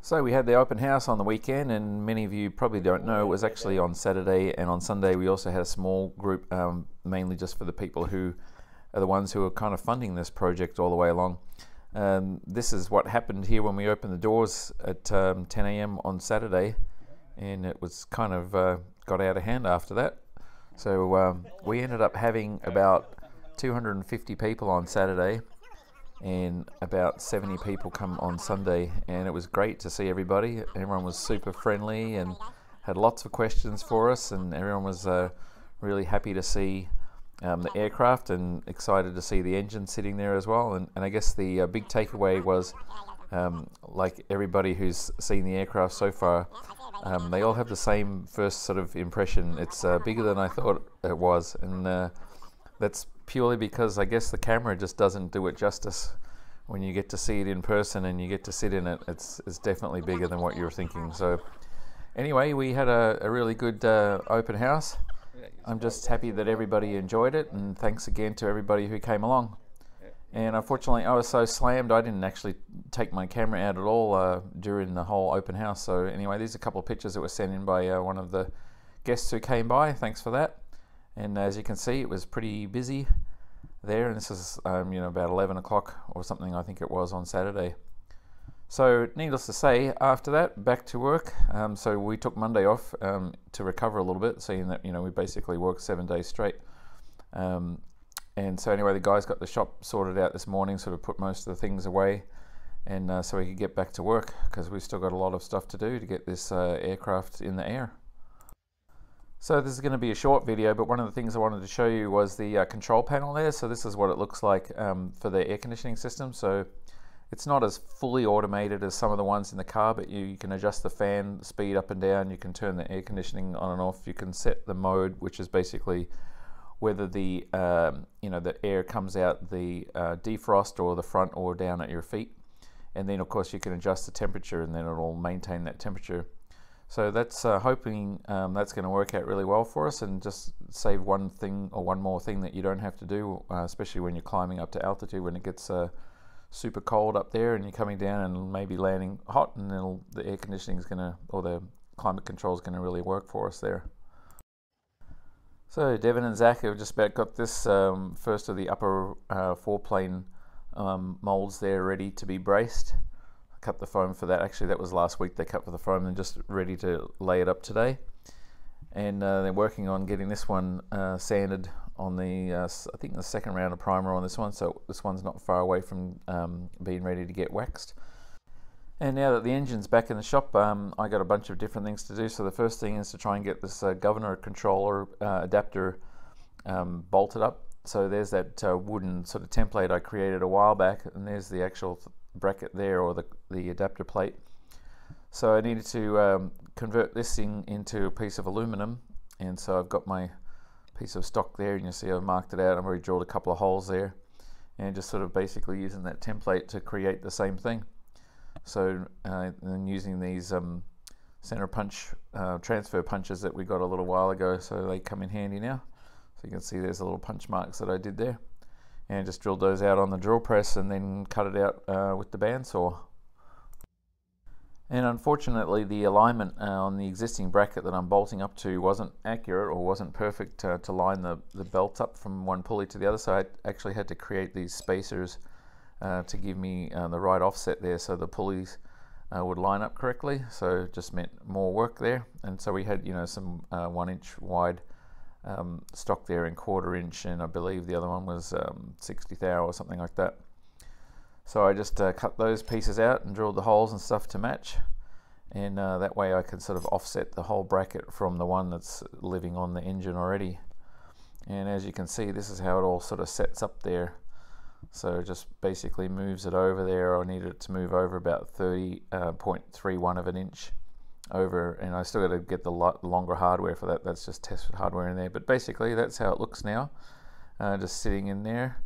So we had the open house on the weekend, and many of you probably don't know, it was actually on Saturday, and on Sunday we also had a small group, mainly just for the people who are the ones who are kind of funding this project all the way along. This is what happened here when we opened the doors at 10 a.m. on Saturday, and it was kind of got out of hand after that. So we ended up having about 250 people on Saturday and about 70 people come on Sunday, and it was great to see everybody. Everyone was super friendly and had lots of questions for us, and everyone was really happy to see the aircraft and excited to see the engine sitting there as well. And I guess the big takeaway was, like everybody who's seen the aircraft so far, they all have the same first sort of impression. It's bigger than I thought it was, and that's purely because I guess the camera just doesn't do it justice. When you get to see it in person and you get to sit in it, it's definitely bigger than what you're thinking. So anyway, we had a really good open house. I'm just happy that everybody enjoyed it, and thanks again to everybody who came along. And unfortunately I was so slammed I didn't actually take my camera out at all during the whole open house. So anyway, these are a couple of pictures that were sent in by one of the guests who came by. Thanks for that. And as you can see, it was pretty busy there, and this is about 11 o'clock or something, I think it was, on Saturday. So needless to say, after that, back to work. So we took Monday off to recover a little bit, seeing that we basically worked 7 days straight. And so anyway, the guys got the shop sorted out this morning, sort of put most of the things away, and so we could get back to work, because we've still got a lot of stuff to do to get this aircraft in the air. So this is going to be a short video, but one of the things I wanted to show you was the control panel there. So this is what it looks like for the air conditioning system. So it's not as fully automated as some of the ones in the car, but you can adjust the fan speed up and down. You can turn the air conditioning on and off. You can set the mode, which is basically whether the the air comes out the defrost or the front or down at your feet. And then of course you can adjust the temperature, and then it'll maintain that temperature. So that's hoping that's going to work out really well for us, and just save one thing or one more thing that you don't have to do, especially when you're climbing up to altitude, when it gets super cold up there and you're coming down and maybe landing hot, and then the air conditioning is going to, or the climate control is going to really work for us there. So Devin and Zach have just about got this first of the upper four-plane molds there ready to be braced. Cut the foam for that. Actually, that was last week they cut for the foam, and just ready to lay it up today. And they're working on getting this one sanded on the I think the second round of primer on this one, so this one's not far away from being ready to get waxed. And now that the engine's back in the shop, I got a bunch of different things to do. So the first thing is to try and get this governor controller adapter bolted up. So there's that wooden sort of template I created a while back, and there's the actual bracket there, or the adapter plate. So I needed to convert this thing into a piece of aluminum, and so I've got my piece of stock there, and you see I've marked it out. I've already drilled a couple of holes there, and just sort of basically using that template to create the same thing. So then using these center punch transfer punches that we got a little while ago, so they come in handy now. So you can see there's a little punch marks that I did there, and just drilled those out on the drill press and then cut it out with the bandsaw. And unfortunately the alignment on the existing bracket that I'm bolting up to wasn't accurate, or wasn't perfect to line the belt up from one pulley to the other, so I actually had to create these spacers to give me the right offset there, so the pulleys would line up correctly. So it just meant more work there, and so we had some 1 inch wide stock there in 1/4 inch, and I believe the other one was 60 thou or something like that. So I just cut those pieces out and drilled the holes and stuff to match, and that way I can sort of offset the whole bracket from the one that's living on the engine already. And as you can see, this is how it all sort of sets up there. So it just basically moves it over there. I needed it to move over about 30.31 of an inch over, and I still got to get the longer hardware for that. That's just test hardware in there, but basically that's how it looks now, just sitting in there.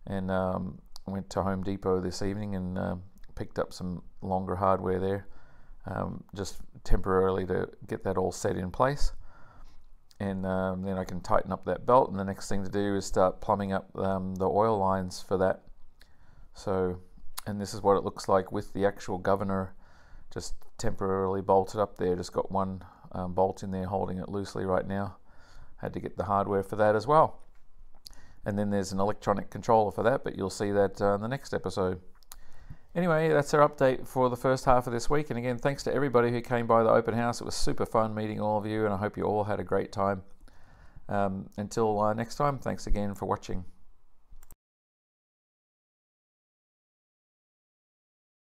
And I went to Home Depot this evening and picked up some longer hardware there, just temporarily to get that all set in place. And then I can tighten up that belt, and the next thing to do is start plumbing up the oil lines for that. So, and this is what it looks like with the actual governor just temporarily bolted up there. Just got one bolt in there holding it loosely right now. Had to get the hardware for that as well. And then there's an electronic controller for that, but you'll see that in the next episode. Anyway, that's our update for the first half of this week. And again, thanks to everybody who came by the open house. It was super fun meeting all of you, and I hope you all had a great time. Until next time, thanks again for watching.